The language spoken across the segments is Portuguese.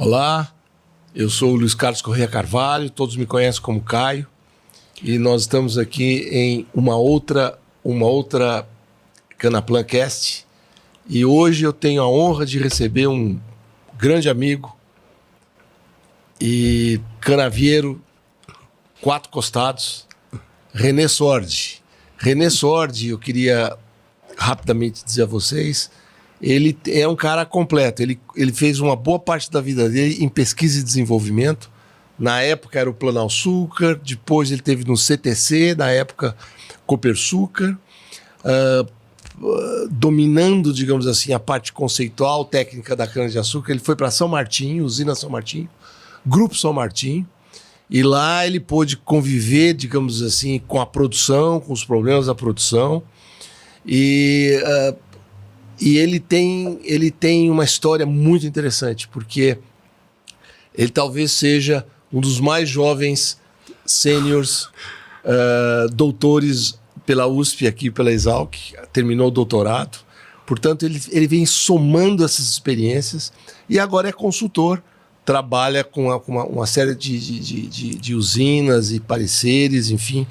Olá, eu sou o Luiz Carlos Corrêa Carvalho, todos me conhecem como Caio, e nós estamos aqui em uma outra Canaplancast, e hoje eu tenho a honra de receber um grande amigo e canavieiro, quatro costados, René Sordi. René Sordi, eu queria rapidamente dizer a vocês, ele é um cara completo. Ele fez uma boa parte da vida dele em pesquisa e desenvolvimento. Na época era o Planalçúcar, depois ele teve no CTC, na época Copersucar, dominando, digamos assim, a parte conceitual, técnica da cana-de-açúcar. Ele foi para São Martinho, usina São Martinho, Grupo São Martinho, e lá ele pôde conviver, digamos assim, com a produção, com os problemas da produção, e ele tem uma história muito interessante, porque ele talvez seja um dos mais jovens sêniors doutores pela USP, aqui pela Exalc, terminou o doutorado. Portanto, ele vem somando essas experiências e agora é consultor, trabalha com uma série de usinas e pareceres, enfim.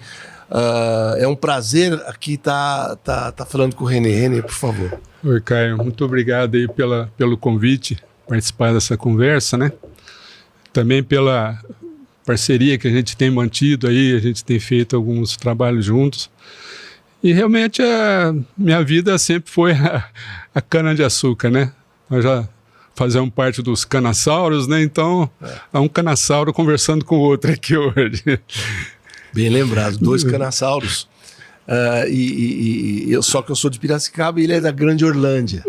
É um prazer aqui tá falando com o René. René, por favor. Oi, Caio. Muito obrigado aí pelo convite, participar dessa conversa, né? Também pela parceria que a gente tem mantido aí, a gente tem feito alguns trabalhos juntos. E realmente a minha vida sempre foi a cana-de-açúcar, né? Nós já fazemos parte dos canassauros, né? Então, há um canassauro conversando com o outro aqui hoje. Bem lembrado, dois canassauros. Só que eu sou de Piracicaba e ele é da Grande Orlândia.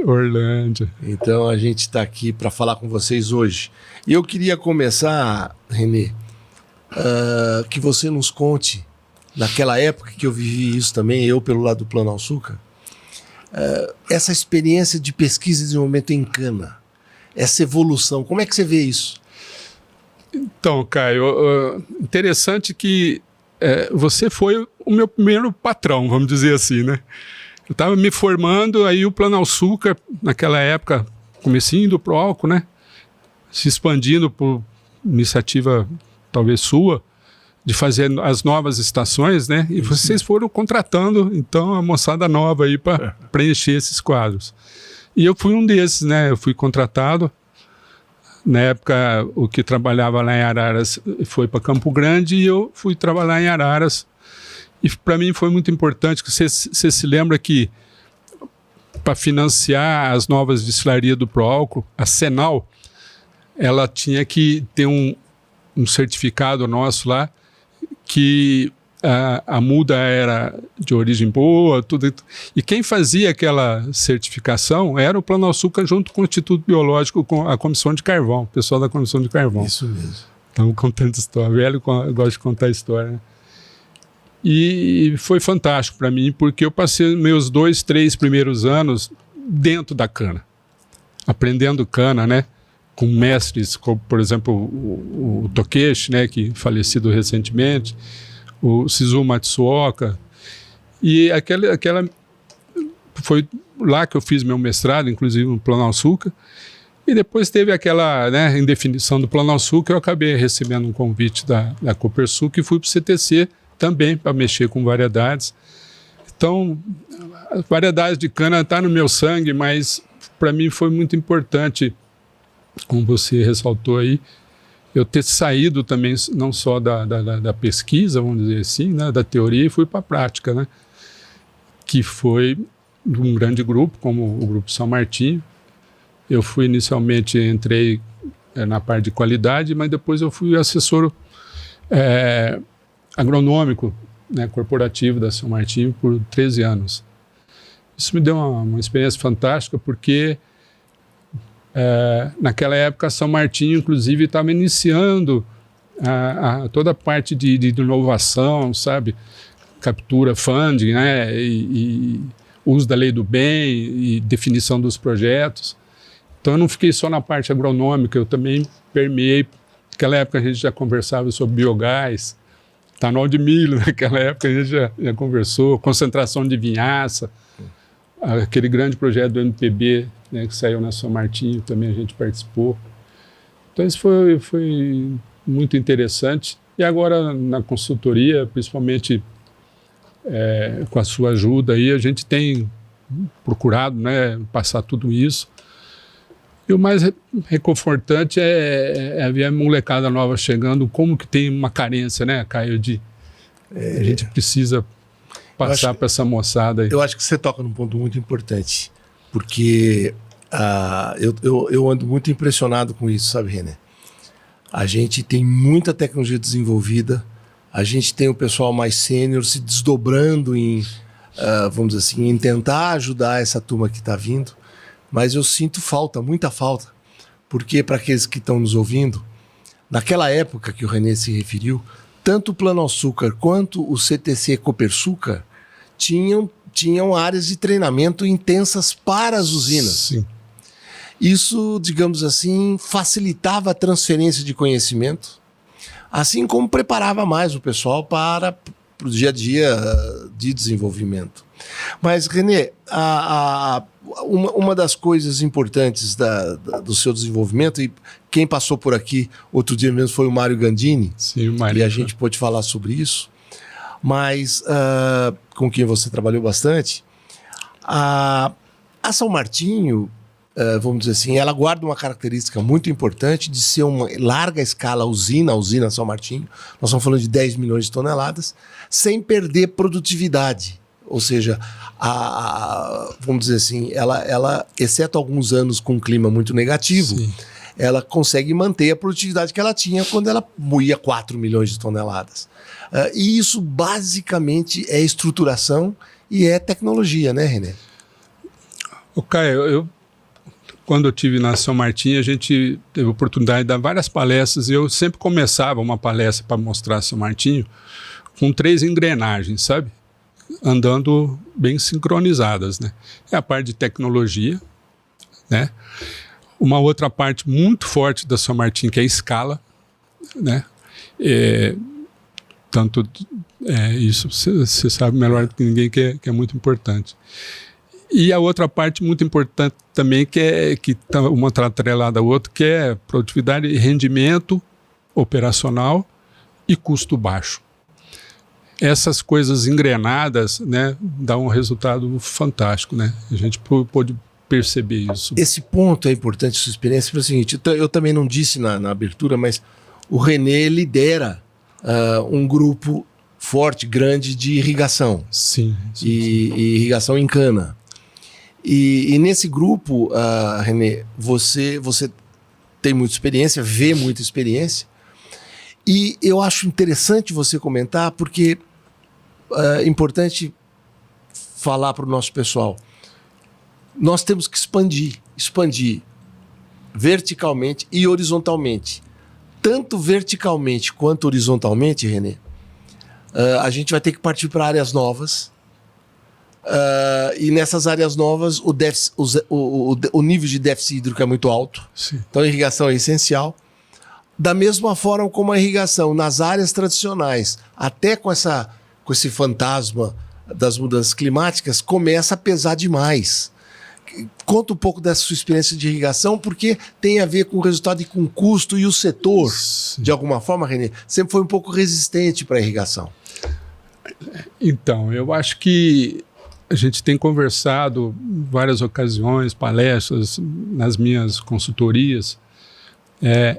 Então a gente está aqui para falar com vocês hoje. E eu queria começar, René, que você nos conte, naquela época que eu vivi isso também, eu pelo lado do Planalçúcar, essa experiência de pesquisa e desenvolvimento em cana, essa evolução, como é que você vê isso? Então, Caio, interessante que você foi o meu primeiro patrão, vamos dizer assim, né? Eu estava me formando, aí o Planalçúcar, naquela época, comecinho do Proálcool, né? Se expandindo por iniciativa, talvez sua, de fazer as novas estações, né? E vocês foram contratando, então, a moçada nova aí para preencher esses quadros. E eu fui um desses, né? Eu fui contratado. Na época, o que trabalhava lá em Araras foi para Campo Grande e eu fui trabalhar em Araras. E para mim foi muito importante, que você se lembra que para financiar as novas destilarias do Proálcool, a Cenal, ela tinha que ter um certificado nosso lá, que a muda era de origem boa, tudo. E quem fazia aquela certificação era o Planalçúcar junto com o Instituto Biológico, com a Comissão de Carvão, o pessoal da Comissão de Carvão. Isso mesmo. Estamos contando história. Velho gosta de contar história, né? E foi fantástico para mim, porque eu passei meus 2, 3 primeiros anos dentro da cana, aprendendo cana, né? Com mestres, como, por exemplo, o Tokeshi, né? Que falecido recentemente, o Shizu Matsuoka, e aquela foi lá que eu fiz meu mestrado, inclusive no Planalçúcar, e depois teve aquela, né, indefinição do Planalçúcar, eu acabei recebendo um convite da Copersucar e fui para o CTC também para mexer com variedades. Então, as variedades de cana estão no meu sangue, mas para mim foi muito importante, como você ressaltou aí, eu ter saído também não só da pesquisa, vamos dizer assim, né, da teoria, e fui para a prática, né, que foi de um grande grupo, como o Grupo São Martinho. Eu fui inicialmente, entrei na parte de qualidade, mas depois eu fui assessor agronômico, né, corporativo da São Martinho por 13 anos. Isso me deu uma experiência fantástica, porque naquela época, São Martinho, inclusive, estava iniciando toda a parte de inovação, sabe? Captura, funding, né? E uso da lei do bem e definição dos projetos. Então, eu não fiquei só na parte agronômica, eu também permeei. Naquela época, a gente já conversava sobre biogás, etanol de milho, naquela época a gente já conversou, concentração de vinhaça, aquele grande projeto do MPB, né, que saiu na São Martinho, também a gente participou. Então isso foi muito interessante. E agora na consultoria, principalmente com a sua ajuda, aí, a gente tem procurado, né, passar tudo isso. E o mais reconfortante é ver a molecada nova chegando, como que tem uma carência, né, Caio, a gente precisa passar para essa moçada aí. Eu acho que você toca num ponto muito importante, porque eu ando muito impressionado com isso, sabe, René? A gente tem muita tecnologia desenvolvida, a gente tem o pessoal mais sênior se desdobrando em, vamos dizer assim, em tentar ajudar essa turma que está vindo, mas eu sinto falta, muita falta, porque para aqueles que estão nos ouvindo, naquela época que o René se referiu, tanto o Plano Açúcar quanto o CTC Copersucar tinham áreas de treinamento intensas para as usinas. Sim. Isso, digamos assim, facilitava a transferência de conhecimento, assim como preparava mais o pessoal para o dia a dia de desenvolvimento. Mas, René, uma das coisas importantes do seu desenvolvimento, e quem passou por aqui outro dia mesmo foi o Mário Gandini, sim, o Mário, e a gente pôde falar sobre isso, mas com quem você trabalhou bastante, a São Martinho, vamos dizer assim, ela guarda uma característica muito importante de ser uma larga escala usina, a usina São Martinho, nós estamos falando de 10 milhões de toneladas, sem perder produtividade. Ou seja, vamos dizer assim, ela, exceto alguns anos com um clima muito negativo, sim, ela consegue manter a produtividade que ela tinha quando ela moía 4 milhões de toneladas. E isso basicamente é estruturação e é tecnologia, né, René? O Caio, quando eu estive na São Martinho, a gente teve a oportunidade de dar várias palestras, e eu sempre começava uma palestra para mostrar a São Martinho com 3 engrenagens, sabe? Andando bem sincronizadas, né? É a parte de tecnologia, né? Uma outra parte muito forte da São Martinho, que é a escala, né? Isso você sabe melhor do que ninguém, que é muito importante. E a outra parte muito importante também, que tá uma atrelada à outra, que é produtividade e rendimento operacional e custo baixo. Essas coisas engrenadas, né, dão um resultado fantástico, né? A gente pôde perceber isso. Esse ponto é importante, sua experiência, pelo seguinte, eu também não disse na abertura, mas o René lidera um grupo forte, grande de irrigação. Sim. E irrigação em cana. E nesse grupo, René, você tem muita experiência, vê muita experiência, e eu acho interessante você comentar, porque é importante falar para o nosso pessoal. Nós temos que expandir verticalmente e horizontalmente. Tanto verticalmente quanto horizontalmente, René, a gente vai ter que partir para áreas novas. E nessas áreas novas o nível de déficit hídrico é muito alto. Sim. Então a irrigação é essencial. Da mesma forma como a irrigação nas áreas tradicionais, até com esse fantasma das mudanças climáticas, começa a pesar demais. Conta um pouco dessa sua experiência de irrigação, porque tem a ver com o resultado e com o custo, e o setor, sim, de alguma forma, René, sempre foi um pouco resistente para a irrigação. Então, eu acho que a gente tem conversado em várias ocasiões, palestras, nas minhas consultorias,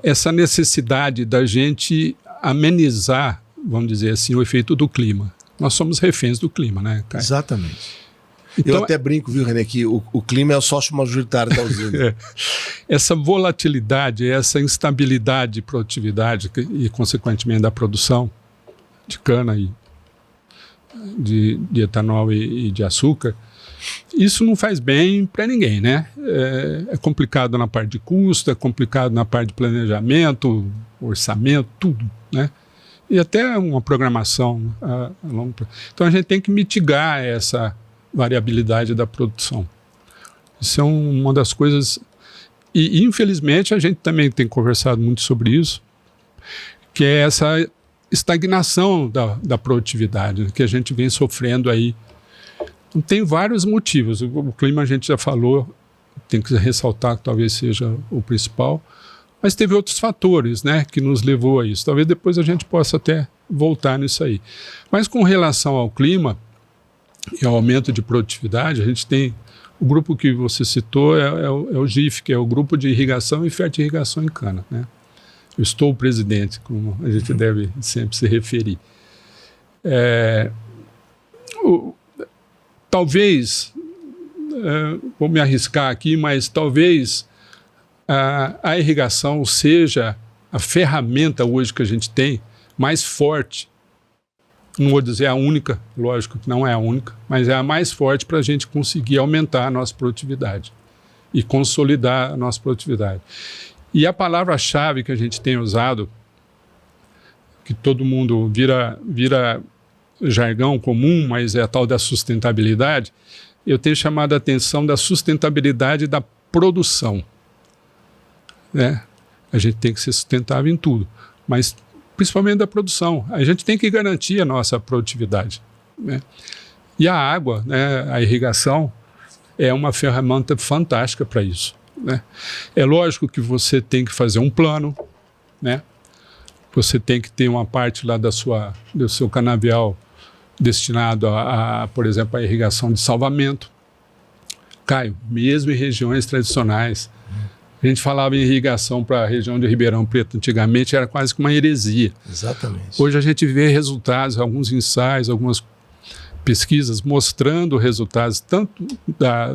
essa necessidade da gente amenizar, vamos dizer assim, o efeito do clima. Nós somos reféns do clima, né, Caio? Exatamente. Então, eu até brinco, viu, René, que o clima é o sócio majoritário da usina. Essa volatilidade, essa instabilidade de produtividade e, consequentemente, da produção de cana e de etanol e de açúcar, isso não faz bem para ninguém, né? É complicado na parte de custo, é complicado na parte de planejamento, orçamento, tudo, né? E até uma programação a longo prazo. Então a gente tem que mitigar essa variabilidade da produção. Isso é uma das coisas... E infelizmente a gente também tem conversado muito sobre isso, que é essa estagnação da produtividade, que a gente vem sofrendo aí. Então, tem vários motivos. O clima a gente já falou, tem que ressaltar que talvez seja o principal, Mas teve outros fatores, né, que nos levou a isso. Talvez depois a gente possa até voltar nisso aí. Mas com relação ao clima e ao aumento de produtividade, a gente tem o grupo que você citou, é o GIF, que é o Grupo de Irrigação e Fertirrigação em Cana, né? Eu estou o presidente, como a gente deve sempre se referir. Talvez, vou me arriscar aqui, mas talvez a irrigação seja a ferramenta hoje que a gente tem mais forte. Não vou dizer a única, lógico que não é a única, mas é a mais forte para a gente conseguir aumentar a nossa produtividade e consolidar a nossa produtividade. E a palavra-chave que a gente tem usado, que todo mundo vira jargão comum, mas é a tal da sustentabilidade, eu tenho chamado a atenção da sustentabilidade da produção, né? A gente tem que ser sustentável em tudo, mas principalmente da produção. A gente tem que garantir a nossa produtividade, né? E a água, né, a irrigação, é uma ferramenta fantástica para isso, né? É lógico que você tem que fazer um plano, né? Você tem que ter uma parte lá do seu canavial destinado por exemplo, à irrigação de salvamento. Caio, mesmo em regiões tradicionais, a gente falava em irrigação para a região de Ribeirão Preto, antigamente era quase que uma heresia. Exatamente. Hoje a gente vê resultados, alguns ensaios, algumas pesquisas mostrando resultados tanto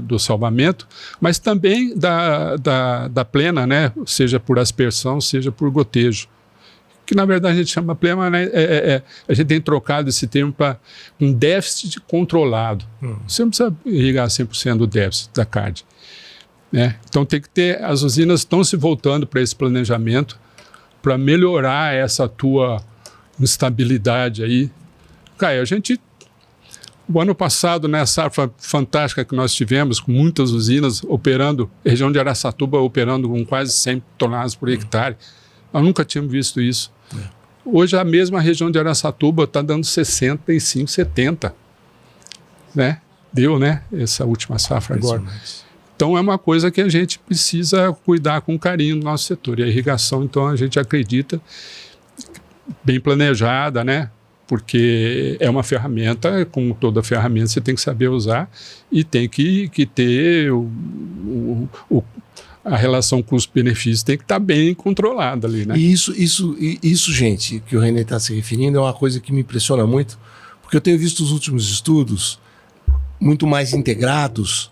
do salvamento, mas também da plena, né? Seja por aspersão, seja por gotejo. Que na verdade a gente chama plena, né? A gente tem trocado esse termo para um déficit controlado. Você não precisa irrigar 100% do déficit da CARD, né? Então tem que ter, as usinas estão se voltando para esse planejamento para melhorar essa tua instabilidade aí. Caio, o ano passado, né, a safra fantástica que nós tivemos, com muitas usinas operando, a região de Araçatuba operando com quase 100 toneladas por hectare, nós nunca tínhamos visto isso. Hoje a mesma região de Araçatuba está dando 65, 70, né? Deu, né? Essa última safra agora. Então é uma coisa que a gente precisa cuidar com carinho no nosso setor. E a irrigação, então, a gente acredita bem planejada, né? Porque é uma ferramenta, como toda ferramenta, você tem que saber usar e tem que ter a relação custo-benefício tem que estar bem controlada ali, né? E isso, gente, que o René está se referindo, é uma coisa que me impressiona muito, porque eu tenho visto os últimos estudos muito mais integrados,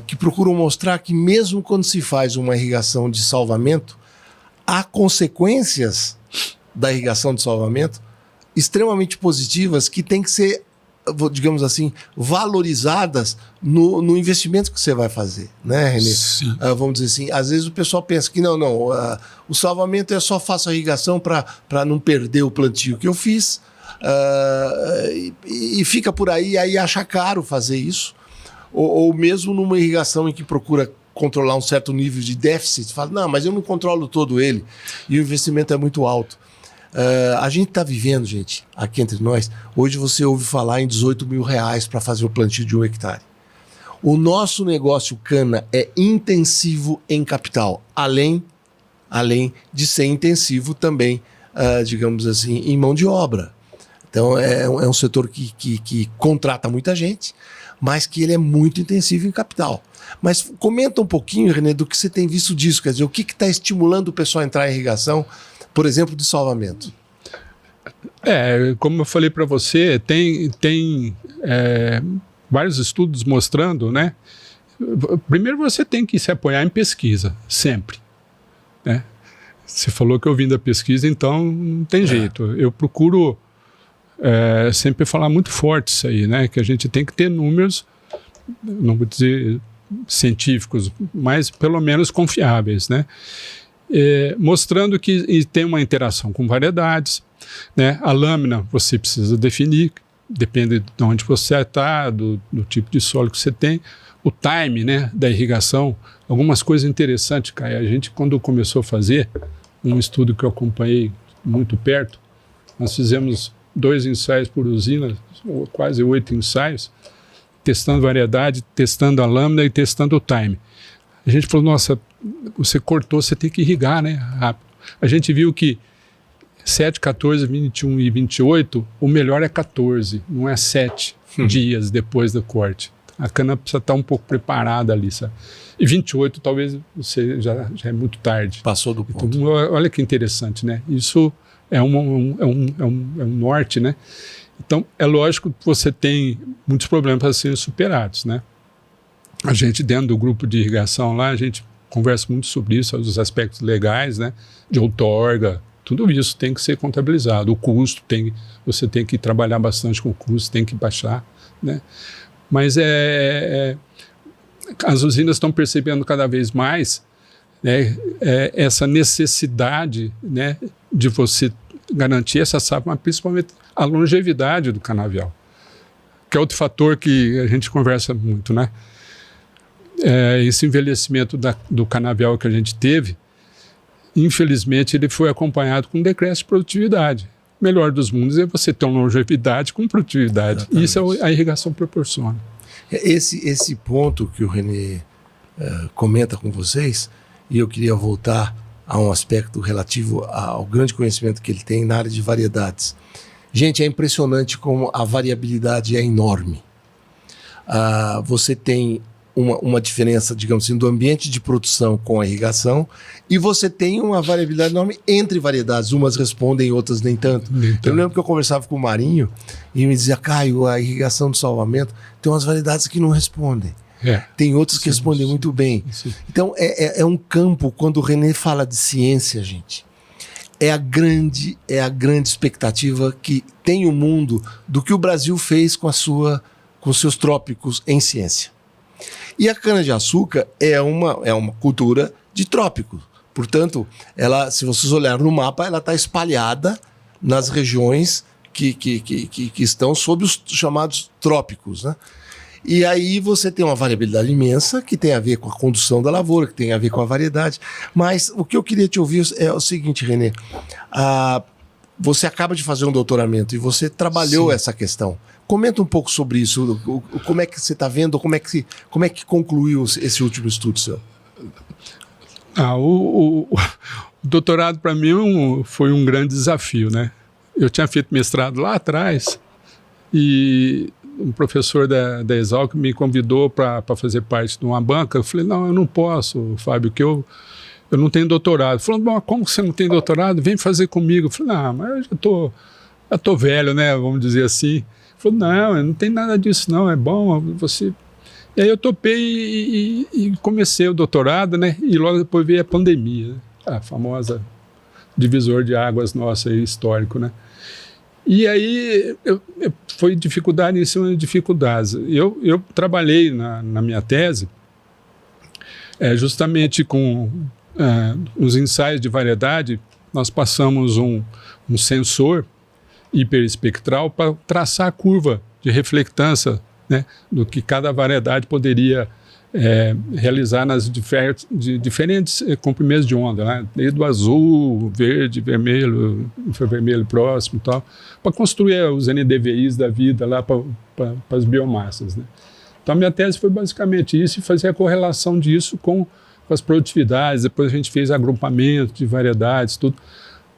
que procuram mostrar que mesmo quando se faz uma irrigação de salvamento, há consequências da irrigação de salvamento extremamente positivas que têm que ser, digamos assim, valorizadas no investimento que você vai fazer, né, René? Vamos dizer assim, às vezes o pessoal pensa que o salvamento é só faço a irrigação para não perder o plantio que eu fiz, e fica por aí acha caro fazer isso, ou mesmo numa irrigação em que procura controlar um certo nível de déficit, fala, não, mas eu não controlo todo ele, e o investimento é muito alto. A gente está vivendo, gente, aqui entre nós, hoje você ouve falar em R$18 mil para fazer o plantio de 1 hectare. O nosso negócio cana é intensivo em capital, além de ser intensivo também, digamos assim, em mão de obra. Então é um setor que contrata muita gente, mas que ele é muito intensivo em capital. Mas comenta um pouquinho, René, do que você tem visto disso, quer dizer, o que está estimulando o pessoal a entrar em irrigação, por exemplo, de salvamento? Como eu falei para você, tem vários estudos mostrando, né? Primeiro você tem que se apoiar em pesquisa, sempre, né? Você falou que eu vim da pesquisa, então não tem jeito. Eu procuro sempre falar muito forte isso aí, né? Que a gente tem que ter números, não vou dizer científicos, mas pelo menos confiáveis, né? Mostrando que tem uma interação com variedades, né? A lâmina você precisa definir, depende de onde você está, do tipo de solo que você tem, o time, né, da irrigação, algumas coisas interessantes, Caio. A gente, quando começou a fazer um estudo que eu acompanhei muito perto, nós fizemos 2 ensaios por usina, quase 8 ensaios, testando variedade, testando a lâmina e testando o time. A gente falou, nossa, você cortou, você tem que irrigar, né? Rápido. A gente viu que 7, 14, 21 e 28, o melhor é 14, não é 7 dias depois do corte. A cana precisa estar um pouco preparada ali, sabe? E 28 talvez você já é muito tarde. Passou do ponto. Então, olha que interessante, né? Isso é um norte, né? Então, é lógico que você tem muitos problemas para serem superados, né? A gente, dentro do grupo de irrigação lá, a gente conversa muito sobre isso, os aspectos legais, né? De outorga, tudo isso tem que ser contabilizado. O custo, você tem que trabalhar bastante com o custo, tem que baixar, né? Mas as usinas estão percebendo cada vez mais, né, essa necessidade, né, de você garantir essa safra, mas principalmente a longevidade do canavial, que é outro fator que a gente conversa muito, né? Esse envelhecimento do canavial que a gente teve, infelizmente, ele foi acompanhado com um decréscimo de produtividade. O melhor dos mundos é você ter uma longevidade com produtividade. Exatamente. Isso a irrigação proporciona. Esse ponto que o René comenta com vocês, e eu queria voltar a um aspecto relativo ao grande conhecimento que ele tem na área de variedades. Gente, é impressionante como a variabilidade é enorme. Você tem uma diferença, digamos assim, do ambiente de produção com a irrigação, e você tem uma variabilidade enorme entre variedades. Umas respondem, outras nem tanto. Eu lembro que eu conversava com o Marinho e me dizia, Caio, a irrigação do salvamento tem umas variedades que não respondem. Tem outras que respondem muito bem. Sim. Então, é um campo, quando o René fala de ciência, gente, é a grande expectativa que tem o mundo do que o Brasil fez com seus trópicos em ciência. E a cana-de-açúcar é uma cultura de trópicos. Portanto, se vocês olharem no mapa, ela está espalhada nas regiões que estão sob os chamados trópicos, né? E aí você tem uma variabilidade imensa que tem a ver com a condução da lavoura, que tem a ver com a variedade. Mas o que eu queria te ouvir é o seguinte, René. Você acaba de fazer um doutoramento e você trabalhou essa questão. Comenta um pouco sobre isso. Como é que você está vendo? Como é que concluiu esse último estudo seu? O doutorado para mim foi um grande desafio, né? Eu tinha feito mestrado lá atrás e um professor da Exalc me convidou para fazer parte de uma banca. Eu falei, não, eu não posso, Fábio, que eu não tenho doutorado. Ele falou, bom, como você não tem doutorado? Vem fazer comigo. Eu falei, não, mas eu já tô velho, né? Vamos dizer assim. Ele falou, não tem nada disso, não. É bom você... E aí eu topei e comecei o doutorado, né? E logo depois veio a pandemia, né? A famosa divisor de águas nossa aí, histórico, né? E aí foi dificuldade em cima de dificuldades. Eu trabalhei na minha tese justamente com os ensaios de variedade. Nós passamos um sensor hiperespectral para traçar a curva de reflectância, né, do que cada variedade poderia realizar nas diferentes comprimentos de onda, né? Desde o azul, verde, vermelho, infravermelho próximo e tal, para construir os NDVIs da vida lá para as biomassas, né? Então a minha tese foi basicamente isso, e fazer a correlação disso com as produtividades. Depois a gente fez agrupamento de variedades, tudo.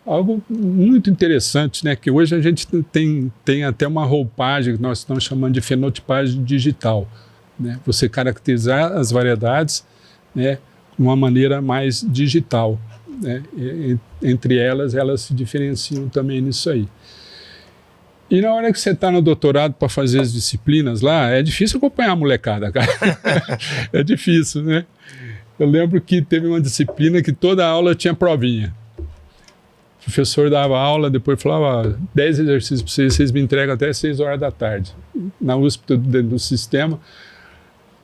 Algo muito interessante, né? Que hoje a gente tem até uma roupagem que nós estamos chamando de fenotipagem digital, né? Você caracterizar as variedades, né, de uma maneira mais digital, né? Entre elas se diferenciam também nisso aí. E na hora que você está no doutorado para fazer as disciplinas lá, é difícil acompanhar a molecada, cara. É difícil, né? Eu lembro que teve uma disciplina que toda aula tinha provinha. O professor dava aula, depois falava 10 exercícios para vocês me entregam até 6 horas da tarde. Na USP, dentro do sistema,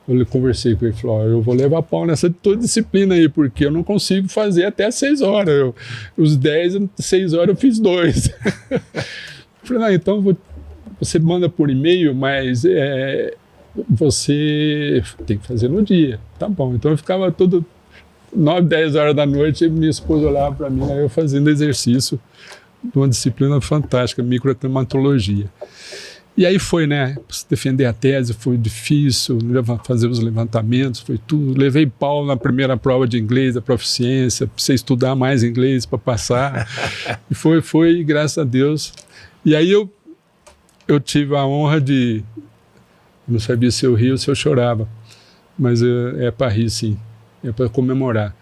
eu conversei com ele e falei, eu vou levar pau nessa toda disciplina aí, porque eu não consigo fazer até 6 horas. Os 6 horas eu fiz 2. Falei, não, então você manda por e-mail, mas você tem que fazer no dia. Tá bom, então eu ficava todo 9, 10 horas da noite e minha esposa olhava para mim, aí eu fazendo exercício de uma disciplina fantástica, microclimatologia. E aí foi, né? Defender a tese foi difícil, fazer os levantamentos, foi tudo. Levei pau na primeira prova de inglês, a proficiência, precisei estudar mais inglês para passar. E foi, graças a Deus. E aí eu tive a honra de... Não sabia se eu ria ou se eu chorava, mas é para rir, sim. É para comemorar.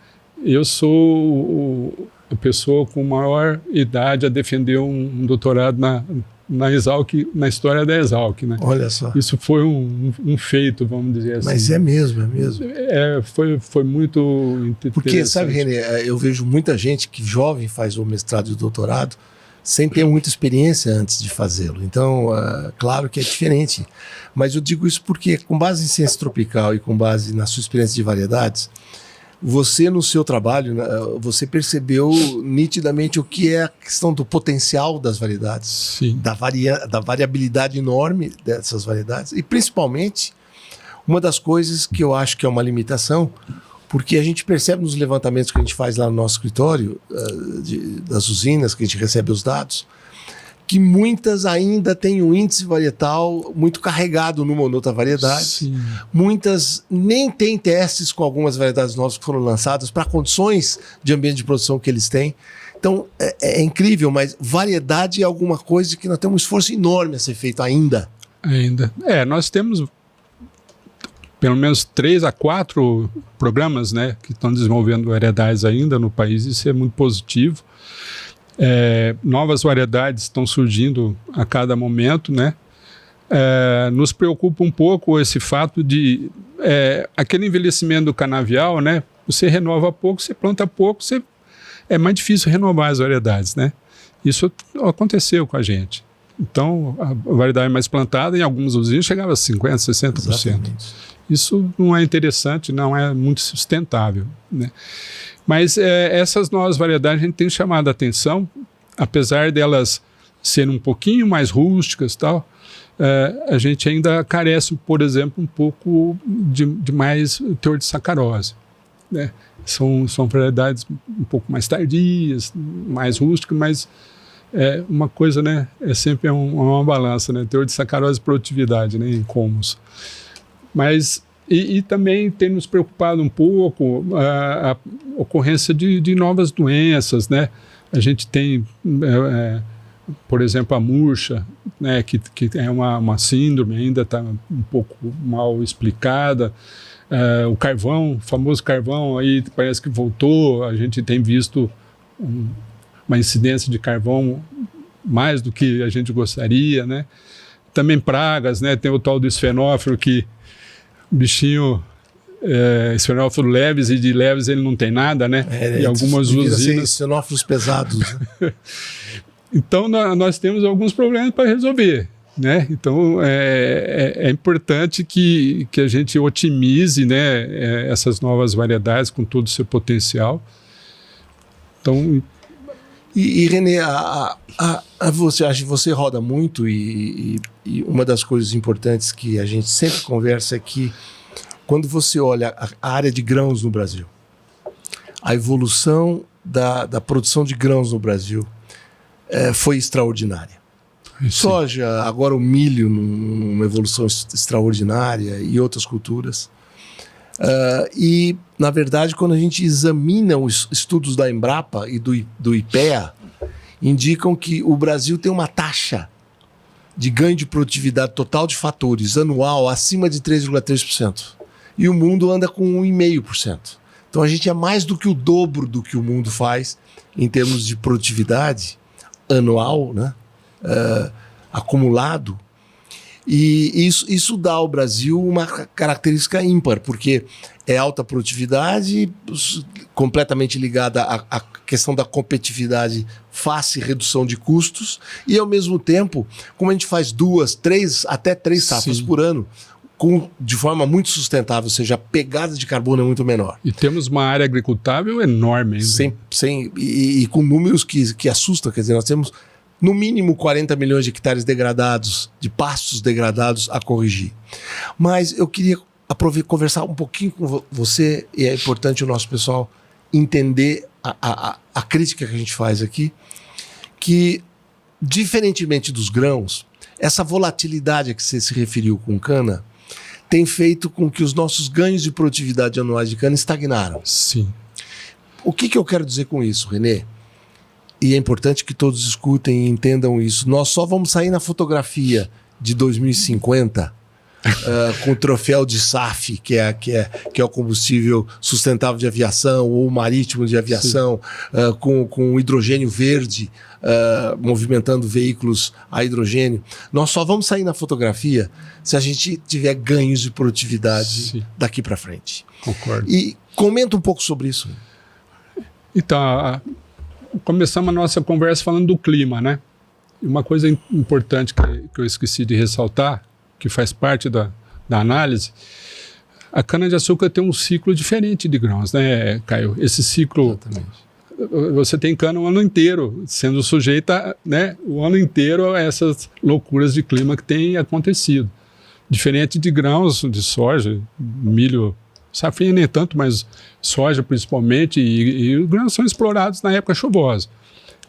Eu sou a pessoa com maior idade a defender um doutorado na Exalc, na história da Exalc, né? Olha só. Isso foi um feito, vamos dizer assim. Mas é mesmo. Foi muito interessante. Porque, sabe, René, eu vejo muita gente que jovem faz o mestrado e o doutorado sem ter muita experiência antes de fazê-lo. Então, claro que é diferente. Mas eu digo isso porque, com base em ciência tropical e com base na sua experiência de variedades, você, no seu trabalho, você percebeu nitidamente o que é a questão do potencial das variedades, sim, da variabilidade enorme dessas variedades, e principalmente, uma das coisas que eu acho que é uma limitação, porque a gente percebe nos levantamentos que a gente faz lá no nosso escritório, das usinas, que a gente recebe os dados, que muitas ainda têm um índice varietal muito carregado numa ou noutra variedade. Sim. Muitas nem têm testes com algumas variedades novas que foram lançadas para condições de ambiente de produção que eles têm. Então, é incrível, mas variedade é alguma coisa que nós temos um esforço enorme a ser feito ainda. Nós temos pelo menos 3 a 4 programas, né, que estão desenvolvendo variedades ainda no país. Isso é muito positivo. Novas variedades estão surgindo a cada momento, né? Nos preocupa um pouco esse fato de aquele envelhecimento do canavial, né? Você renova pouco, você planta pouco, é mais difícil renovar as variedades, né? Isso aconteceu com a gente. Então, a variedade mais plantada, em algumas usinas, chegava a 50%, 60%. Exatamente. Isso não é interessante, não é muito sustentável, né? Mas essas novas variedades a gente tem chamado a atenção, apesar delas serem um pouquinho mais rústicas e tal, a gente ainda carece, por exemplo, um pouco de mais teor de sacarose, né? São variedades um pouco mais tardias, mais rústicas, mas uma coisa, né? Sempre uma balança, né? Teor de sacarose e produtividade, né? Em colmos. Mas e também tem nos preocupado um pouco a ocorrência de novas doenças, né? A gente tem, por exemplo, a murcha, né? Que é uma síndrome, ainda está um pouco mal explicada. O carvão, o famoso carvão, aí parece que voltou. A gente tem visto uma incidência de carvão mais do que a gente gostaria, né? Também pragas, né? Tem o tal do esfenófilo, que bichinho, esfenófilo leves, e de leves ele não tem nada, né? E algumas usinas... Esfenófilos pesados. Né? Então, nós temos alguns problemas para resolver, né? Então, é importante que a gente otimize, né, essas novas variedades com todo o seu potencial. Então... E René, você roda muito e uma das coisas importantes que a gente sempre conversa é que quando você olha a área de grãos no Brasil, a evolução da produção de grãos no Brasil foi extraordinária. Sim. Soja, agora o milho numa evolução extraordinária e outras culturas. E, na verdade, quando a gente examina os estudos da Embrapa e do IPEA, indicam que o Brasil tem uma taxa de ganho de produtividade total de fatores anual acima de 3,3%. E o mundo anda com 1,5%. Então a gente é mais do que o dobro do que o mundo faz em termos de produtividade anual, né? Acumulado. E isso dá ao Brasil uma característica ímpar, porque é alta produtividade, completamente ligada à questão da competitividade face redução de custos, e ao mesmo tempo, como a gente faz 2, 3, até 3 safras por ano, de forma muito sustentável, ou seja, a pegada de carbono é muito menor. E temos uma área agricultável enorme ainda. E com números que assustam, quer dizer, nós temos no mínimo 40 milhões de hectares degradados, de pastos degradados a corrigir. Mas eu queria conversar um pouquinho com você, e é importante o nosso pessoal entender a crítica que a gente faz aqui, que, diferentemente dos grãos, essa volatilidade a que você se referiu com cana tem feito com que os nossos ganhos de produtividade anuais de cana estagnaram. Sim. O que eu quero dizer com isso, Renê? E é importante que todos escutem e entendam isso. Nós só vamos sair na fotografia de 2050 com o troféu de SAF, que é o combustível sustentável de aviação, ou marítimo de aviação, com o hidrogênio verde, movimentando veículos a hidrogênio. Nós só vamos sair na fotografia se a gente tiver ganhos de produtividade daqui para frente. Concordo. E comenta um pouco sobre isso. Então, começamos a nossa conversa falando do clima, né? Uma coisa importante que eu esqueci de ressaltar, que faz parte da análise, a cana-de-açúcar tem um ciclo diferente de grãos, né, Caio? Esse ciclo, exatamente, você tem cana o ano inteiro, sendo sujeita, né, o ano inteiro a essas loucuras de clima que tem acontecido. Diferente de grãos de soja, milho, safrinha nem tanto, mas soja principalmente, e os grãos são explorados na época chuvosa.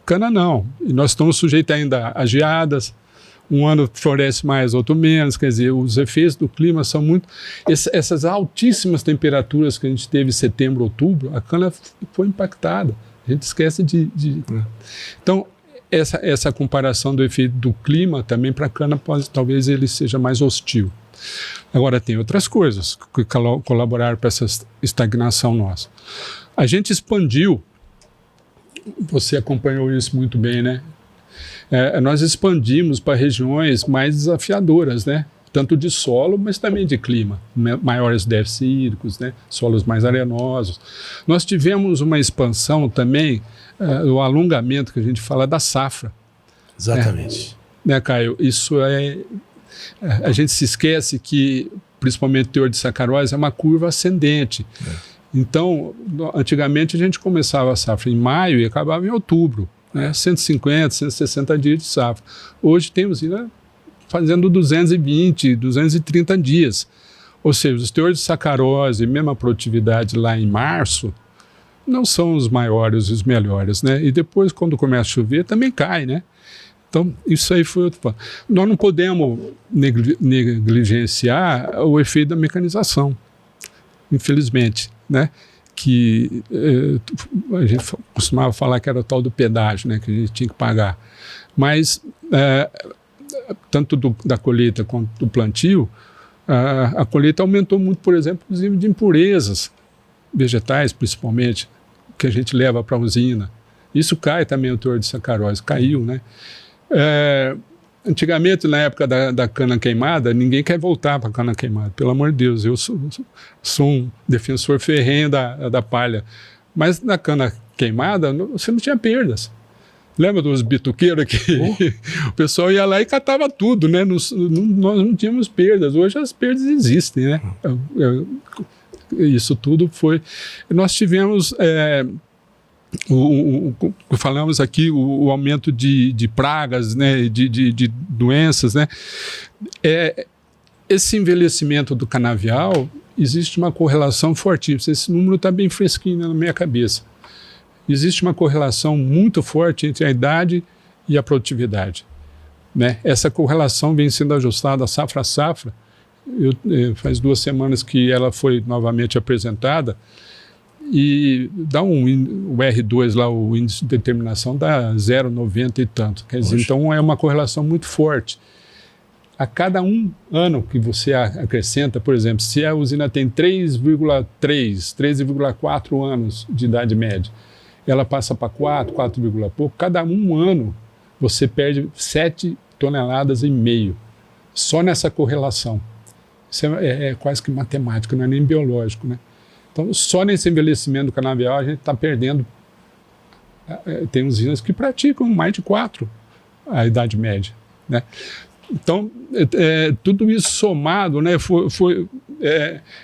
Cana não, e nós estamos sujeitos ainda a geadas, um ano floresce mais, outro menos, quer dizer, os efeitos do clima são muito... Essas altíssimas temperaturas que a gente teve em setembro, outubro, a cana foi impactada, a gente esquece Então, essa comparação do efeito do clima também para a cana, talvez ele seja mais hostil. Agora, tem outras coisas que colaboraram para essa estagnação nossa. A gente expandiu, você acompanhou isso muito bem, né? Nós expandimos para regiões mais desafiadoras, né? Tanto de solo, mas também de clima. Maiores déficits hídricos, né? Solos mais arenosos. Nós tivemos uma expansão também, o alongamento que a gente fala da safra. Exatamente. Né, Caio? Isso a gente se esquece que, principalmente o teor de sacarose, é uma curva ascendente. Então, antigamente a gente começava a safra em maio e acabava em outubro. 150, 160 dias de safra. Hoje tem usina fazendo 220, 230 dias. Ou seja, os teores de sacarose e mesmo a produtividade lá em março não são os maiores, os melhores, né? E depois, quando começa a chover, também cai, né? Então, isso aí foi outro ponto. Nós não podemos negligenciar o efeito da mecanização, infelizmente, né? Que a gente costumava falar que era o tal do pedágio, né, que a gente tinha que pagar. Mas, tanto da colheita quanto do plantio, a colheita aumentou muito, por exemplo, inclusive de impurezas vegetais, principalmente, que a gente leva para a usina. Isso cai também o teor de sacarose, caiu, né? Antigamente, na época da cana queimada, ninguém quer voltar para a cana queimada. Pelo amor de Deus, eu sou um defensor ferrenho da palha. Mas na cana queimada, você não tinha perdas. Lembra dos bituqueiros que o pessoal ia lá e catava tudo, né? Nós não tínhamos perdas. Hoje as perdas existem, né? Isso tudo foi... Nós tivemos... falamos aqui o aumento de pragas, né, de doenças, né? Esse envelhecimento do canavial, existe uma correlação fortíssima. Esse número está bem fresquinho na minha cabeça. Existe uma correlação muito forte entre a idade e a produtividade, né? Essa correlação vem sendo ajustada safra a safra. Faz 2 semanas que ela foi novamente apresentada. E dá o R2 lá, o índice de determinação, dá 0,90 e tanto. Quer dizer, então é uma correlação muito forte. A cada ano que você acrescenta, por exemplo, se a usina tem 3,3, 3,4 anos de idade média, ela passa para 4 pouco, cada ano você perde 7,5 toneladas só nessa correlação. Isso é quase que matemático, não é nem biológico, né? Então, só nesse envelhecimento do canavial a gente está perdendo. Tem usinas que praticam mais de 4 a idade média, né? Então, tudo isso somado, né, foi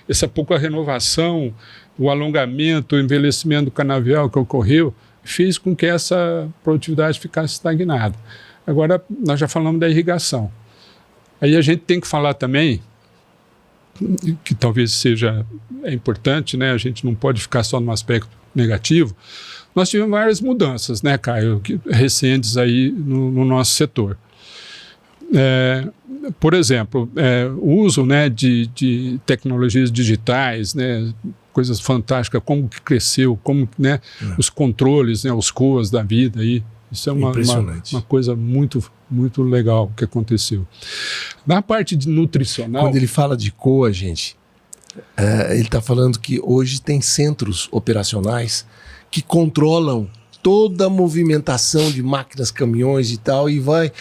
essa pouca renovação, o alongamento, o envelhecimento do canavial que ocorreu, fez com que essa produtividade ficasse estagnada. Agora, nós já falamos da irrigação. Aí a gente tem que falar também, que talvez seja importante, né? A gente não pode ficar só no aspecto negativo. Nós tivemos várias mudanças, né, Caio, recentes aí no nosso setor. Por exemplo, o uso, né, de tecnologias digitais, né, coisas fantásticas, como que cresceu, como, né, os controles, né, os COAs da vida aí. Isso é uma coisa muito, muito legal que aconteceu. Na parte de nutricional... Quando ele fala de COA, gente, ele está falando que hoje tem centros operacionais que controlam toda a movimentação de máquinas, caminhões e tal, e vai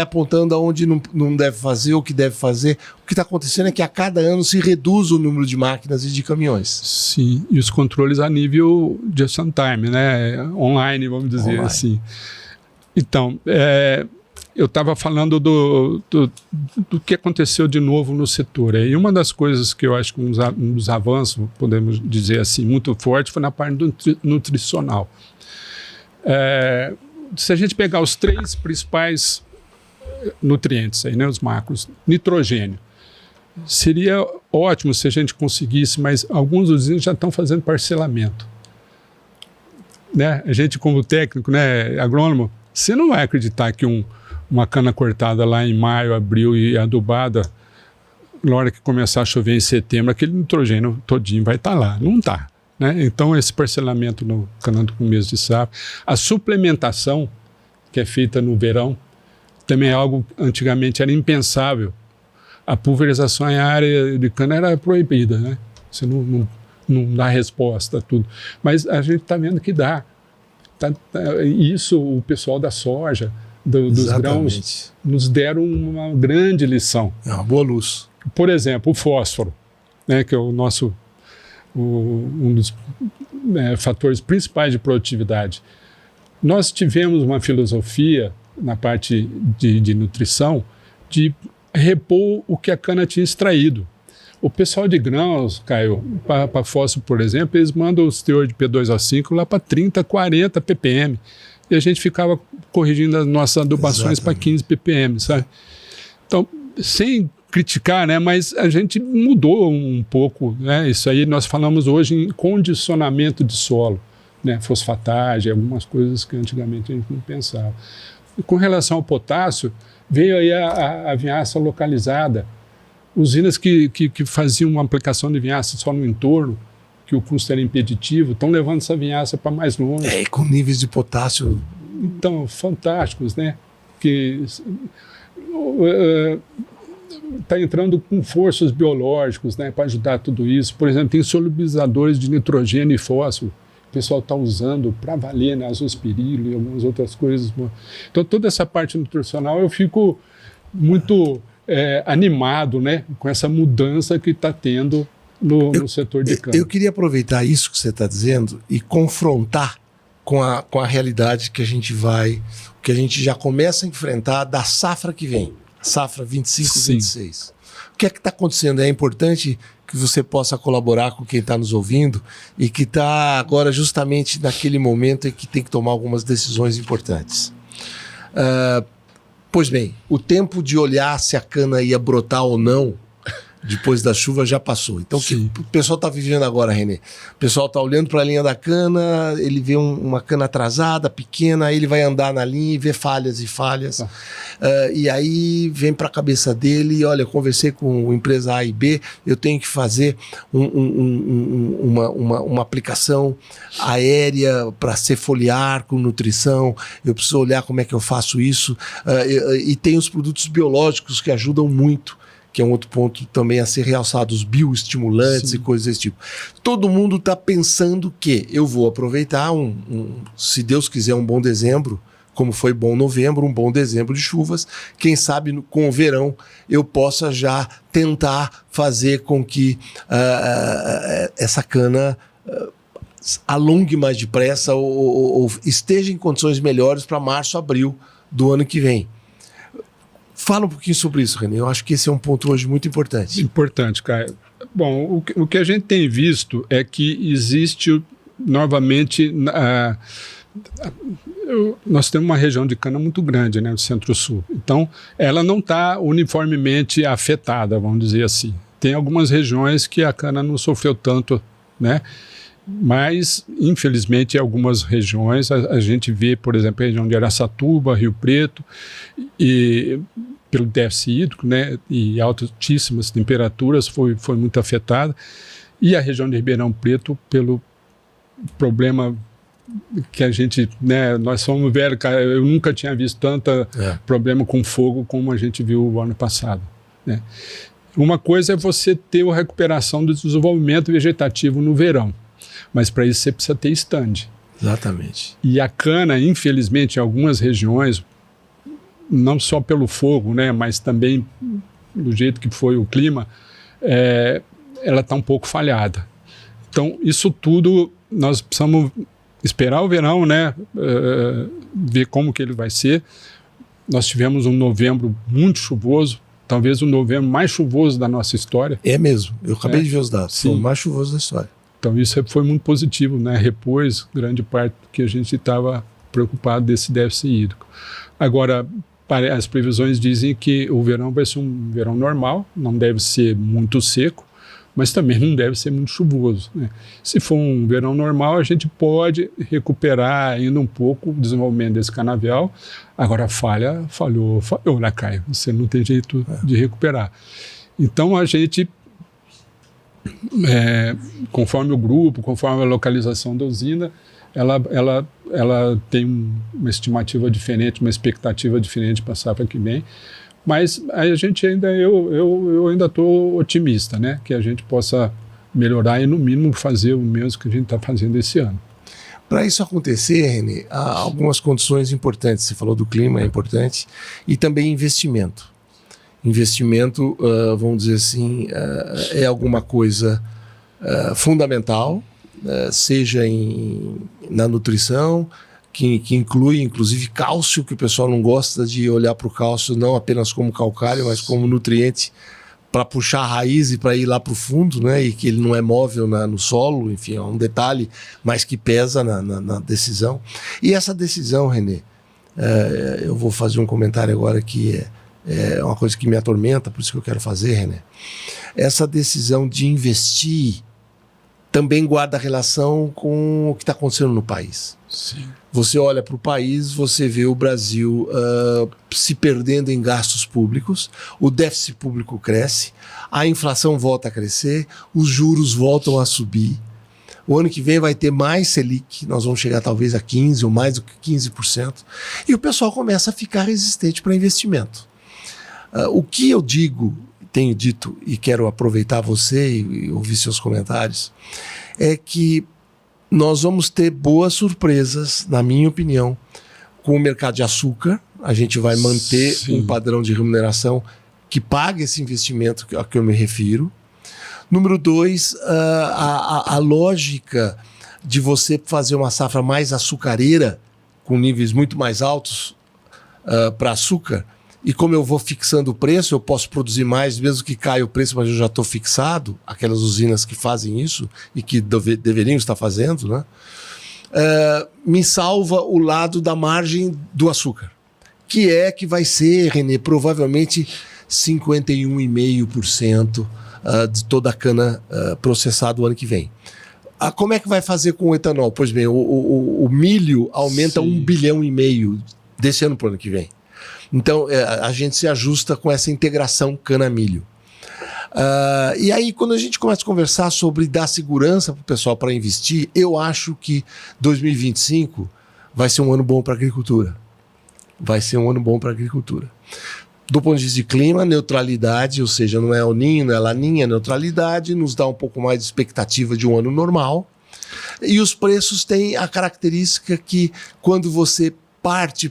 apontando aonde não deve fazer, o que deve fazer. O que está acontecendo é que a cada ano se reduz o número de máquinas e de caminhões. Sim, e os controles a nível just in time, né? Online, vamos dizer assim. Então, eu estava falando do que aconteceu de novo no setor. E uma das coisas que eu acho que um dos avanços, podemos dizer assim, muito forte, foi na parte nutricional. Se a gente pegar os 3 principais nutrientes, aí, né, os macros, nitrogênio, seria ótimo se a gente conseguisse, mas alguns usinas já estão fazendo parcelamento. Né? A gente, como técnico, né, agrônomo, você não vai acreditar que uma cana cortada lá em maio, abril e adubada, na hora que começar a chover em setembro, aquele nitrogênio todinho vai estar lá. Não está. Né? Então, esse parcelamento no cana do começo de safra, a suplementação que é feita no verão, também é algo antigamente era impensável. A pulverização em área de cana era proibida, né? Você não dá resposta a tudo. Mas a gente está vendo que dá. Isso o pessoal da soja, dos grãos, nos deram uma grande lição. É uma boa luz. Por exemplo, o fósforo, né, que é o nosso... um dos fatores principais de produtividade. Nós tivemos uma filosofia na parte de nutrição de repor o que a cana tinha extraído. O pessoal de grãos, Caio, para fósforo, por exemplo, eles mandam os teor de P2O5 lá para 30, 40 ppm. E a gente ficava corrigindo as nossas adubações para 15 ppm, sabe? Então, sem criticar, né, mas a gente mudou um pouco, né? Isso aí nós falamos hoje em condicionamento de solo, né? Fosfatagem, algumas coisas que antigamente a gente não pensava. E com relação ao potássio, veio aí a vinhaça localizada. Usinas que faziam uma aplicação de vinhaça só no entorno, que o custo era impeditivo, estão levando essa vinhaça para mais longe. Com níveis de potássio... Então, fantásticos, né? Que... está entrando com forços biológicos, né, para ajudar tudo isso. Por exemplo, tem solubilizadores de nitrogênio e fósforo. O pessoal está usando para valer, né, azospirilo e algumas outras coisas. Então, toda essa parte nutricional eu fico muito animado, né, com essa mudança que está tendo no setor de cana. Eu queria aproveitar isso que você está dizendo e confrontar com a realidade que a gente já começa a enfrentar da safra que vem. Safra 25-26. O que é que está acontecendo? É importante que você possa colaborar com quem está nos ouvindo e que está agora justamente naquele momento em que tem que tomar algumas decisões importantes. Pois bem, o tempo de olhar se a cana ia brotar ou não depois da chuva já passou. Então, o que o pessoal está vivendo agora, René? O pessoal está olhando para a linha da cana, ele vê uma cana atrasada, pequena, aí ele vai andar na linha e vê falhas e falhas. E aí vem para a cabeça dele, olha, eu conversei com a empresa A e B, eu tenho que fazer uma aplicação aérea para ser foliar com nutrição, eu preciso olhar como é que eu faço isso. E tem os produtos biológicos que ajudam muito, que é um outro ponto também a ser realçado, os bioestimulantes e coisas desse tipo. Todo mundo está pensando que eu vou aproveitar, se Deus quiser, um bom dezembro, como foi bom novembro, um bom dezembro de chuvas. Quem sabe com o verão eu possa já tentar fazer com que essa cana alongue mais depressa ou esteja em condições melhores para março, abril do ano que vem. Fala um pouquinho sobre isso, René. Eu acho que esse é um ponto hoje muito importante. Importante, Caio. Bom, o que a gente tem visto é que existe novamente... nós temos uma região de cana muito grande, né, do Centro-Sul. Então, ela não está uniformemente afetada, vamos dizer assim. Tem algumas regiões que a cana não sofreu tanto, né? Mas, infelizmente, em algumas regiões, a gente vê, por exemplo, a região de Araçatuba, Rio Preto, e pelo déficit hídrico, né, e altíssimas temperaturas, foi muito afetada. E a região de Ribeirão Preto pelo problema que a gente, né, nós somos velhos, cara, eu nunca tinha visto tanto problema com fogo como a gente viu o ano passado, né. Uma coisa é você ter a recuperação do desenvolvimento vegetativo no verão, mas para isso você precisa ter stand. Exatamente. E a cana, infelizmente, em algumas regiões, não só pelo fogo, né, mas também do jeito que foi o clima, ela está um pouco falhada. Então, isso tudo, nós precisamos esperar o verão, né, ver como que ele vai ser. Nós tivemos um novembro muito chuvoso, talvez o novembro mais chuvoso da nossa história. É mesmo, eu acabei de ver os dados, sim. Foi o mais chuvoso da história. Então, isso foi muito positivo, né, repôs grande parte do que a gente estava preocupado desse déficit hídrico. Agora, as previsões dizem que o verão vai ser um verão normal, não deve ser muito seco, mas também não deve ser muito chuvoso, né? Se for um verão normal, a gente pode recuperar ainda um pouco o desenvolvimento desse canavial. Agora, falhou, né, Caio? Você não tem jeito de recuperar. Então, a gente, conforme o grupo, conforme a localização da usina, ela tem uma estimativa diferente, uma expectativa diferente para a safra que vem, mas a gente eu ainda estou otimista, né, que a gente possa melhorar e no mínimo fazer o mesmo que a gente está fazendo esse ano. Para isso acontecer, René, há algumas condições importantes. Você falou do clima, é importante, e também investimento. Investimento, vamos dizer assim, é alguma coisa fundamental, seja na nutrição, que inclui inclusive cálcio, que o pessoal não gosta de olhar para o cálcio não apenas como calcário, mas como nutriente para puxar a raiz e para ir lá para o fundo, né? E que ele não é móvel no solo, enfim, é um detalhe, mas que pesa na decisão. E essa decisão, René, eu vou fazer um comentário agora que é uma coisa que me atormenta, por isso que eu quero fazer, René. Essa decisão de investir também guarda relação com o que está acontecendo no país. Sim. Você olha para o país, você vê o Brasil se perdendo em gastos públicos, o déficit público cresce, a inflação volta a crescer, os juros voltam a subir. O ano que vem vai ter mais Selic, nós vamos chegar talvez a 15% ou mais do que 15%, e o pessoal começa a ficar resistente para investimento. O que eu tenho dito, e quero aproveitar você e ouvir seus comentários, é que nós vamos ter boas surpresas, na minha opinião, com o mercado de açúcar. A gente vai manter um padrão de remuneração que pague esse investimento a que eu me refiro. Número 2, a lógica de você fazer uma safra mais açucareira, com níveis muito mais altos para açúcar, e como eu vou fixando o preço, eu posso produzir mais, mesmo que caia o preço, mas eu já estou fixado, aquelas usinas que fazem isso e que deveriam estar fazendo, né? Me salva o lado da margem do açúcar, que vai ser, René, provavelmente 51,5% de toda a cana processada o ano que vem. Como é que vai fazer com o etanol? Pois bem, o milho aumenta 1,5 bilhão desse ano para o ano que vem. Então, a gente se ajusta com essa integração cana-milho. E aí, quando a gente começa a conversar sobre dar segurança para o pessoal para investir, eu acho que 2025 vai ser um ano bom para a agricultura. Vai ser um ano bom para a agricultura. Do ponto de vista de clima, neutralidade, ou seja, não é El Niño, não é Laninha, neutralidade, nos dá um pouco mais de expectativa de um ano normal. E os preços têm a característica que, quando você parte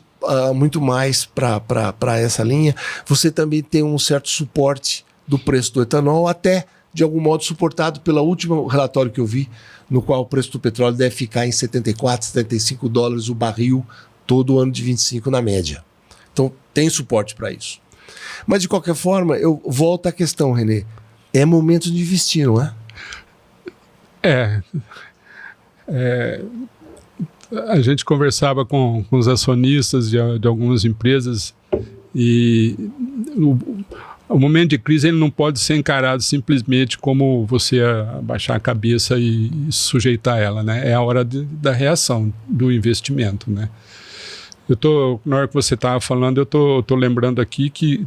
muito mais para essa linha, você também tem um certo suporte do preço do etanol, até de algum modo suportado pelo último relatório que eu vi, no qual o preço do petróleo deve ficar em 74, 75 dólares o barril todo o ano de 25 na média. Então tem suporte para isso. Mas de qualquer forma, eu volto à questão, René, é momento de investir, não é? A gente conversava com os acionistas de algumas empresas e o momento de crise ele não pode ser encarado simplesmente como você abaixar a cabeça e sujeitar ela, né? É a hora da reação, do investimento, né? Na hora que você estava falando, eu tô lembrando aqui que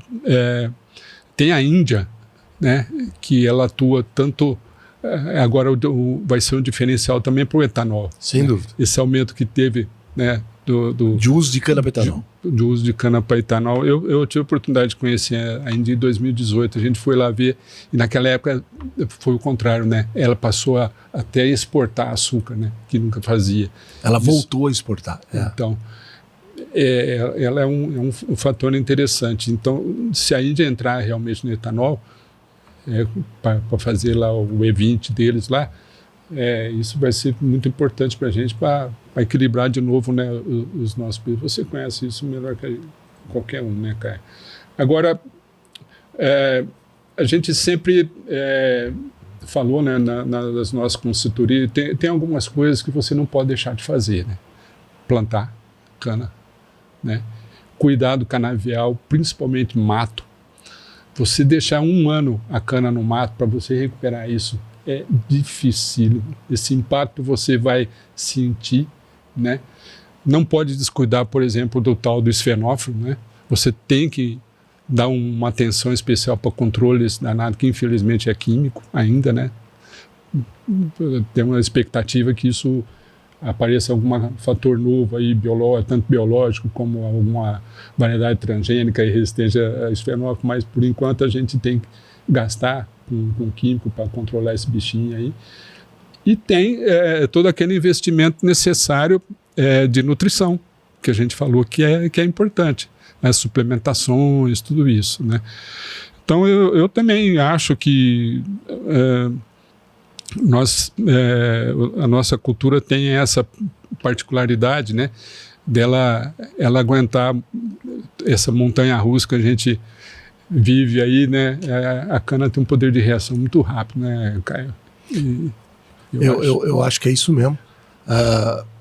tem a Índia, né, que ela atua tanto... agora vai ser um diferencial também para o etanol. Sem dúvida. Esse aumento que teve, né, de uso de cana para etanol. De uso de cana para etanol. Eu tive a oportunidade de conhecer a Índia em 2018. A gente foi lá ver, e naquela época foi o contrário, né? Ela passou a até exportar açúcar, né? Que nunca fazia. Ela voltou a exportar. Então, ela é um fator interessante. Então, se a Índia entrar realmente no etanol, para fazer lá o E20 deles lá, isso vai ser muito importante para a gente, para equilibrar de novo, né, os nossos preços. Você conhece isso melhor que qualquer um, né, Caio? Agora, a gente sempre falou, né, nas nossas consultorias, tem algumas coisas que você não pode deixar de fazer, né? Plantar cana, né? Cuidar do canavial, principalmente mato. Você deixar 1 ano a cana no mato para você recuperar isso é difícil. Esse impacto você vai sentir, né? Não pode descuidar, por exemplo, do tal do esfenófilo, né? Você tem que dar uma atenção especial para controle desse danado, que infelizmente é químico ainda, né? Tem uma expectativa que isso apareça algum fator novo aí, tanto biológico como alguma variedade transgênica e resistente a esfenófilo, mas por enquanto a gente tem que gastar com químico para controlar esse bichinho aí. E tem todo aquele investimento necessário de nutrição, que a gente falou que é importante, né? Suplementações, tudo isso, né? Então eu também acho que a nossa cultura tem essa particularidade, né, ela aguentar essa montanha-russa que a gente vive aí, né? A cana tem um poder de reação muito rápido, né, Caio? Eu acho que é isso mesmo.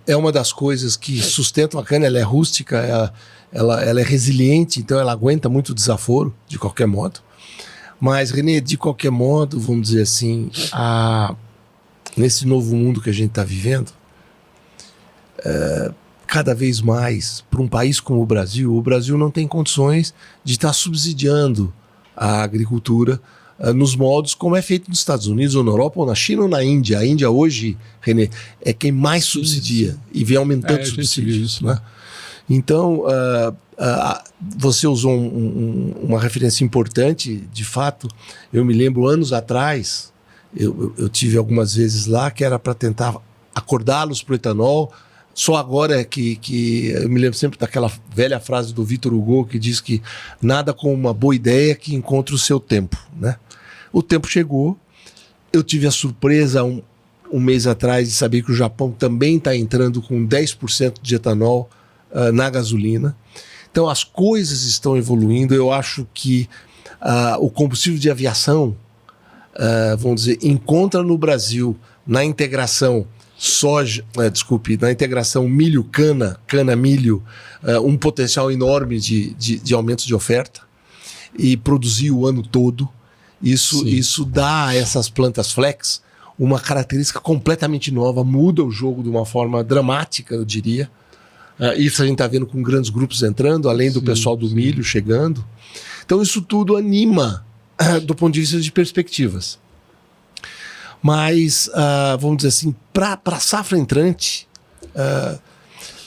É uma das coisas que sustentam a cana. Ela é rústica, ela é resiliente, então ela aguenta muito desaforo, de qualquer modo. Mas, René, de qualquer modo, vamos dizer assim, nesse novo mundo que a gente está vivendo, cada vez mais, para um país como o Brasil não tem condições de estar subsidiando a agricultura nos moldes como é feito nos Estados Unidos, ou na Europa, ou na China, ou na Índia. A Índia hoje, René, é quem mais subsidia e vem aumentando o subsídio. Isso, né? Então, você usou uma referência importante, de fato. Eu me lembro, anos atrás, eu tive algumas vezes lá, que era para tentar acordá-los para o etanol. Só agora que eu me lembro sempre daquela velha frase do Victor Hugo, que diz que nada como uma boa ideia que encontra o seu tempo, né? O tempo chegou. Eu tive a surpresa um mês atrás de saber que o Japão também está entrando com 10% de etanol na gasolina. Então as coisas estão evoluindo. Eu acho que o combustível de aviação, vamos dizer, encontra no Brasil, na integração na integração milho-cana, cana-milho, um potencial enorme de aumento de oferta, e produzir o ano todo. Isso dá a essas plantas flex uma característica completamente nova, muda o jogo de uma forma dramática, eu diria. Isso a gente está vendo com grandes grupos entrando, além do pessoal do milho chegando. Então isso tudo anima do ponto de vista de perspectivas. Mas, vamos dizer assim, para a safra entrante,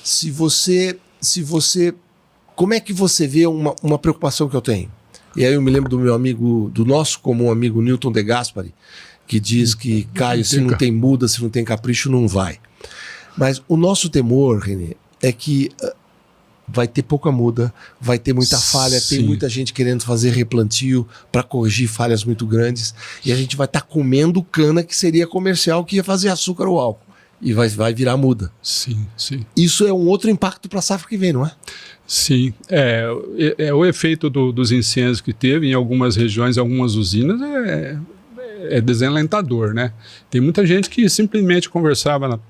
se você... Como é que você vê uma preocupação que eu tenho? E aí eu me lembro do nosso comum amigo Newton de Gasperi, que diz que, Caio, se não tem muda, se não tem capricho, não vai. Mas o nosso temor, René, é que vai ter pouca muda, vai ter muita falha, tem muita gente querendo fazer replantio para corrigir falhas muito grandes, e a gente vai estar comendo cana que seria comercial, que ia fazer açúcar ou álcool, e vai virar muda. Sim. Isso é um outro impacto para a safra que vem, não é? Sim, o efeito dos incêndios que teve em algumas regiões, algumas usinas, é desalentador, né? Tem muita gente que simplesmente conversava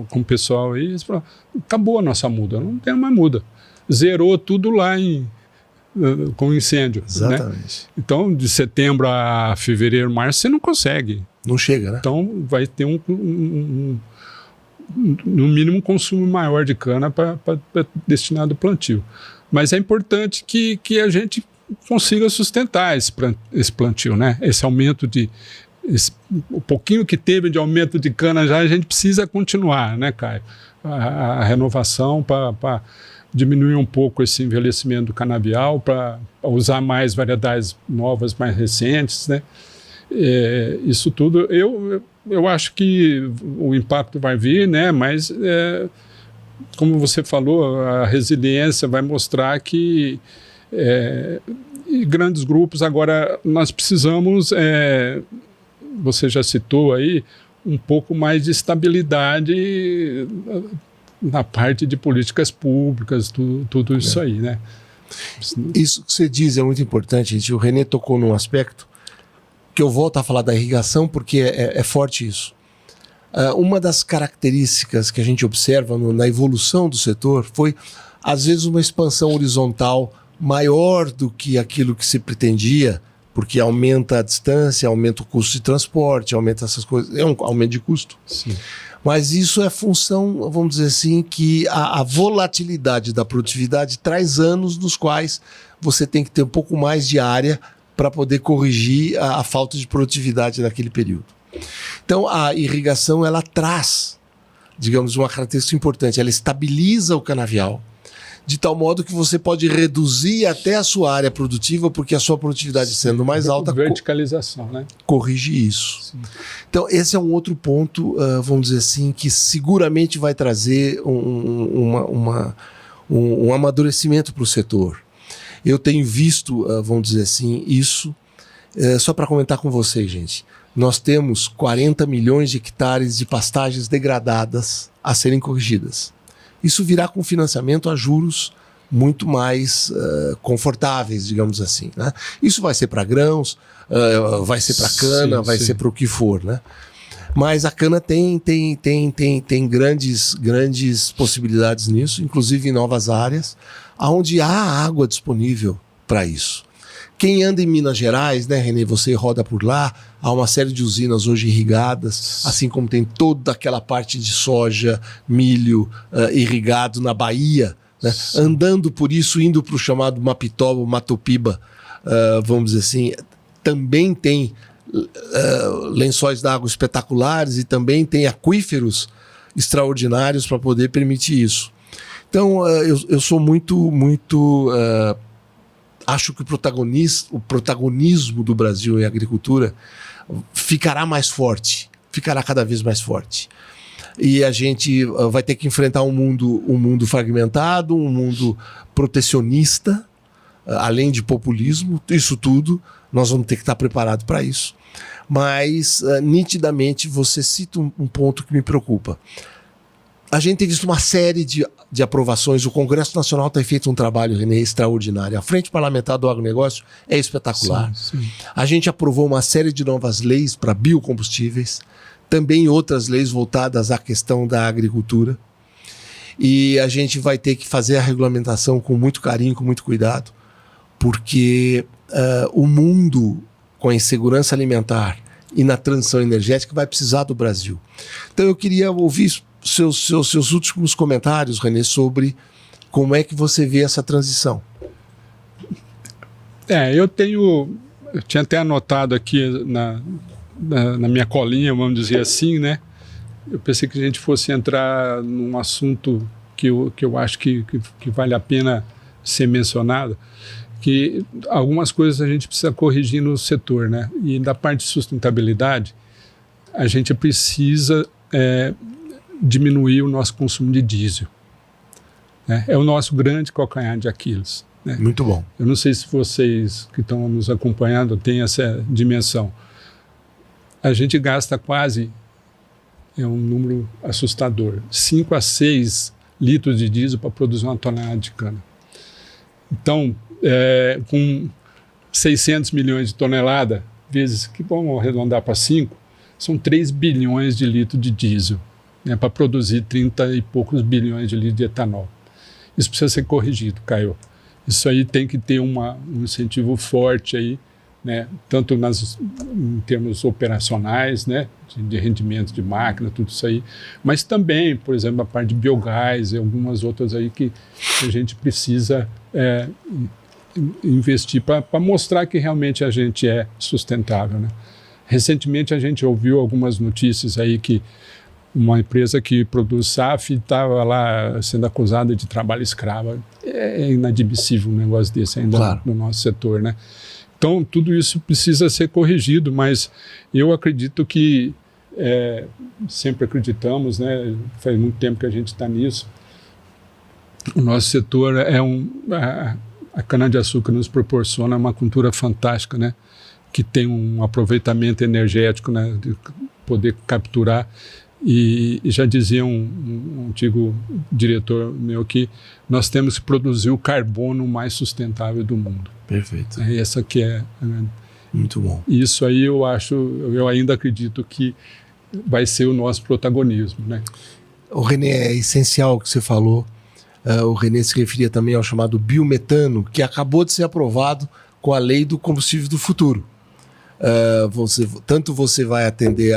com o pessoal aí, e falou, acabou a nossa muda, não tem mais muda. Zerou tudo lá com incêndio. Exatamente. Né? Então, de setembro a fevereiro, março, você não consegue. Não chega, né? Então, vai ter no mínimo, um consumo maior de cana para destinado ao plantio. Mas é importante que a gente consiga sustentar esse plantio, né? Esse aumento o pouquinho que teve de aumento de cana já, a gente precisa continuar, né, Caio? A renovação para diminuir um pouco esse envelhecimento do canavial, para usar mais variedades novas, mais recentes, né? Isso tudo, eu acho que o impacto vai vir, né? Mas, como você falou, a resiliência vai mostrar que grandes grupos, agora nós precisamos, você já citou aí, um pouco mais de estabilidade na parte de políticas públicas, tudo isso aí, né? Isso que você diz é muito importante, gente. O René tocou num aspecto que eu volto a falar da irrigação porque é forte isso. Uma das características que a gente observa na evolução do setor foi, às vezes, uma expansão horizontal maior do que aquilo que se pretendia, porque aumenta a distância, aumenta o custo de transporte, aumenta essas coisas, é um aumento de custo. Sim. Mas isso é função, vamos dizer assim, que a volatilidade da produtividade traz anos nos quais você tem que ter um pouco mais de área para poder corrigir a falta de produtividade naquele período. Então, a irrigação, ela traz, digamos, uma característica importante. Ela estabiliza o canavial, de tal modo que você pode reduzir até a sua área produtiva, porque a sua produtividade sendo mais alta... Verticalização, né? Corrige isso. Sim. Então, esse é um outro ponto, vamos dizer assim, que seguramente vai trazer um amadurecimento para o setor. Eu tenho visto, vamos dizer assim, isso, só para comentar com vocês, gente. Nós temos 40 milhões de hectares de pastagens degradadas a serem corrigidas. Isso virá com financiamento a juros muito mais confortáveis, digamos assim, né? Isso vai ser para grãos, vai ser para cana, vai ser para o que for, né? Mas a cana tem grandes possibilidades nisso, inclusive em novas áreas, onde há água disponível para isso. Quem anda em Minas Gerais, né, René, você roda por lá, há uma série de usinas hoje irrigadas, assim como tem toda aquela parte de soja, milho irrigado na Bahia, né? Andando por isso, indo para o chamado Mapitoba, Matopiba, vamos dizer assim, também tem lençóis d'água espetaculares e também tem aquíferos extraordinários para poder permitir isso. Então, eu sou muito acho que o protagonismo do Brasil em agricultura ficará mais forte, ficará cada vez mais forte. E a gente vai ter que enfrentar um mundo fragmentado, um mundo protecionista, além de populismo, isso tudo, nós vamos ter que estar preparados para isso. Mas, nitidamente, você cita um ponto que me preocupa. A gente tem visto uma série de aprovações, o Congresso Nacional tem feito um trabalho, René, extraordinário. A Frente Parlamentar do Agronegócio é espetacular. Sim. A gente aprovou uma série de novas leis para biocombustíveis, também outras leis voltadas à questão da agricultura. E a gente vai ter que fazer a regulamentação com muito carinho, com muito cuidado, porque o mundo com a insegurança alimentar e na transição energética vai precisar do Brasil. Então eu queria ouvir seus últimos comentários, René, sobre como é que você vê essa transição. Eu tinha até anotado aqui na minha colinha, vamos dizer assim, né? Eu pensei que a gente fosse entrar num assunto que eu acho que vale a pena ser mencionado, que algumas coisas a gente precisa corrigir no setor, né? E da parte de sustentabilidade, a gente precisa diminuir o nosso consumo de diesel, né? É o nosso grande calcanhar de Aquiles, né? Muito bom. Eu não sei se vocês que estão nos acompanhando têm essa dimensão. A gente gasta quase, é um número assustador, 5 a 6 litros de diesel para produzir uma tonelada de cana. Então, com 600 milhões de tonelada, vezes, que vamos arredondar para 5, são 3 bilhões de litros de diesel, né, para produzir 30 e poucos bilhões de litros de etanol. Isso precisa ser corrigido, Caio. Isso aí tem que ter um incentivo forte aí né? Tanto em termos operacionais, né? De rendimento de máquina, tudo isso aí, mas também, por exemplo, a parte de biogás e algumas outras aí que a gente precisa investir para mostrar que realmente a gente é sustentável, né? Recentemente a gente ouviu algumas notícias aí que uma empresa que produz SAF estava lá sendo acusada de trabalho escravo. É inadmissível um negócio desse ainda, claro, no nosso setor, né? Então, tudo isso precisa ser corrigido, mas eu acredito que, sempre acreditamos, né? Faz muito tempo que a gente está nisso. O nosso setor a cana-de-açúcar nos proporciona uma cultura fantástica, né? Que tem um aproveitamento energético, né? De poder capturar. E já dizia um antigo diretor meu que nós temos que produzir o carbono mais sustentável do mundo. Perfeito. Essa que é... Muito bom. Isso aí eu ainda acredito que vai ser o nosso protagonismo, né? O René, é essencial o que você falou. O René se referia também ao chamado biometano, que acabou de ser aprovado com a lei do combustível do futuro. Tanto você vai atender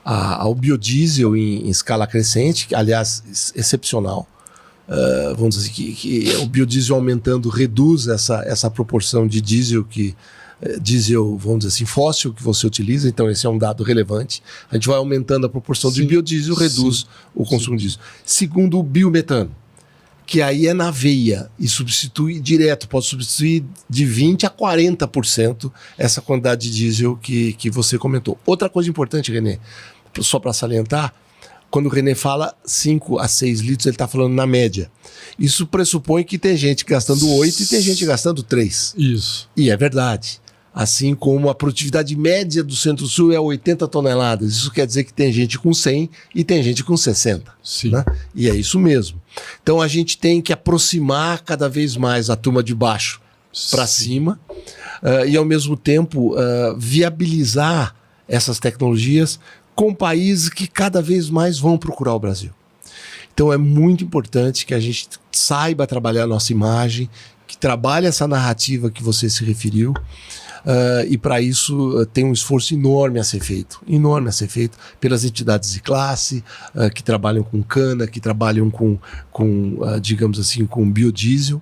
ao biodiesel em escala crescente, que, aliás, excepcional. Vamos dizer que o biodiesel aumentando reduz essa proporção de diesel vamos dizer assim, fóssil que você utiliza, então esse é um dado relevante. A gente vai aumentando a proporção de biodiesel, reduz o consumo de diesel. Segundo, o biometano, que aí é na veia e substitui direto, pode substituir de 20% a 40% essa quantidade de diesel que você comentou. Outra coisa importante, René, só para salientar, quando o René fala 5 a 6 litros, ele está falando na média. Isso pressupõe que tem gente gastando 8 e tem gente gastando 3. Isso. E é verdade. Assim como a produtividade média do Centro-Sul é 80 toneladas. Isso quer dizer que tem gente com 100 e tem gente com 60. Sim. Né? E é isso mesmo. Então a gente tem que aproximar cada vez mais a turma de baixo para cima e ao mesmo tempo viabilizar essas tecnologias com países que cada vez mais vão procurar o Brasil. Então é muito importante que a gente saiba trabalhar a nossa imagem, que trabalhe essa narrativa que você se referiu, e para isso tem um esforço enorme a ser feito pelas entidades de classe que trabalham com cana, que trabalham com digamos assim, com biodiesel,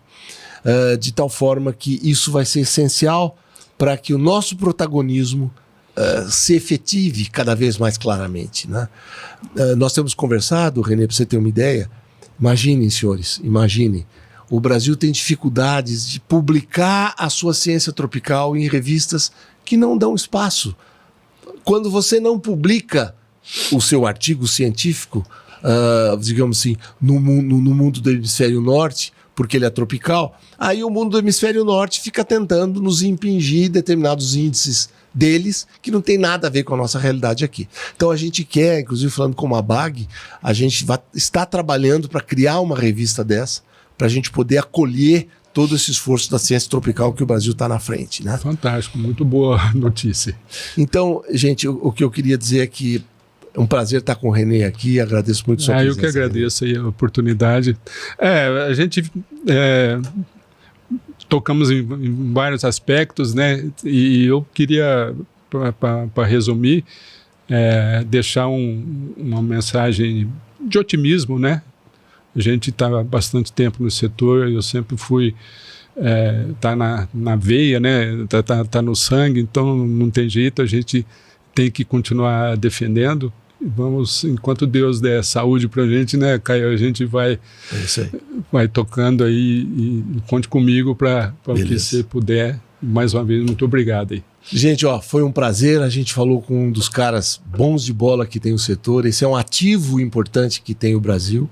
de tal forma que isso vai ser essencial para que o nosso protagonismo se efetive cada vez mais claramente, né? Nós temos conversado, René, para você ter uma ideia, imaginem, senhores, o Brasil tem dificuldades de publicar a sua ciência tropical em revistas que não dão espaço. Quando você não publica o seu artigo científico, digamos assim, no mundo do hemisfério norte, porque ele é tropical, aí o mundo do hemisfério norte fica tentando nos impingir determinados índices deles que não tem nada a ver com a nossa realidade aqui. Então a gente quer, inclusive falando com a BAG, a gente está trabalhando para criar uma revista dessa, para a gente poder acolher todo esse esforço da ciência tropical que o Brasil está na frente, né? Fantástico, muito boa notícia. Então, gente, o que eu queria dizer é que é um prazer estar com o René aqui, agradeço muito a sua presença. Eu que agradeço aí a oportunidade. A gente tocamos em vários aspectos, né? E eu queria, para resumir, deixar uma mensagem de otimismo, né? A gente está há bastante tempo no setor, eu sempre fui, tá na veia, né? Tá no sangue, então não tem jeito, a gente tem que continuar defendendo. Vamos, enquanto Deus der saúde pra gente, né, Caio, a gente vai tocando aí e conte comigo para o que você puder. Mais uma vez, muito obrigado aí. Gente, foi um prazer, a gente falou com um dos caras bons de bola que tem o setor, esse é um ativo importante que tem o Brasil,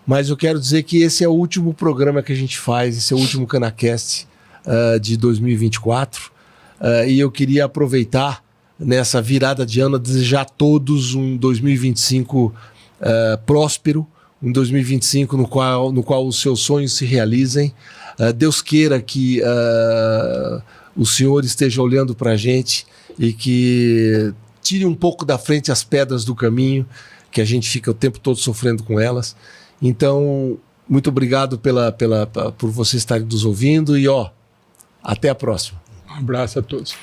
mas eu quero dizer que esse é o último programa que a gente faz, esse é o último CanaCast de 2024, e eu queria aproveitar nessa virada de ano, desejar a todos um 2025 próspero, um 2025 no qual os seus sonhos se realizem. Deus queira que o Senhor esteja olhando para a gente e que tire um pouco da frente as pedras do caminho, que a gente fica o tempo todo sofrendo com elas. Então, muito obrigado por você estar nos ouvindo e até a próxima. Um abraço a todos.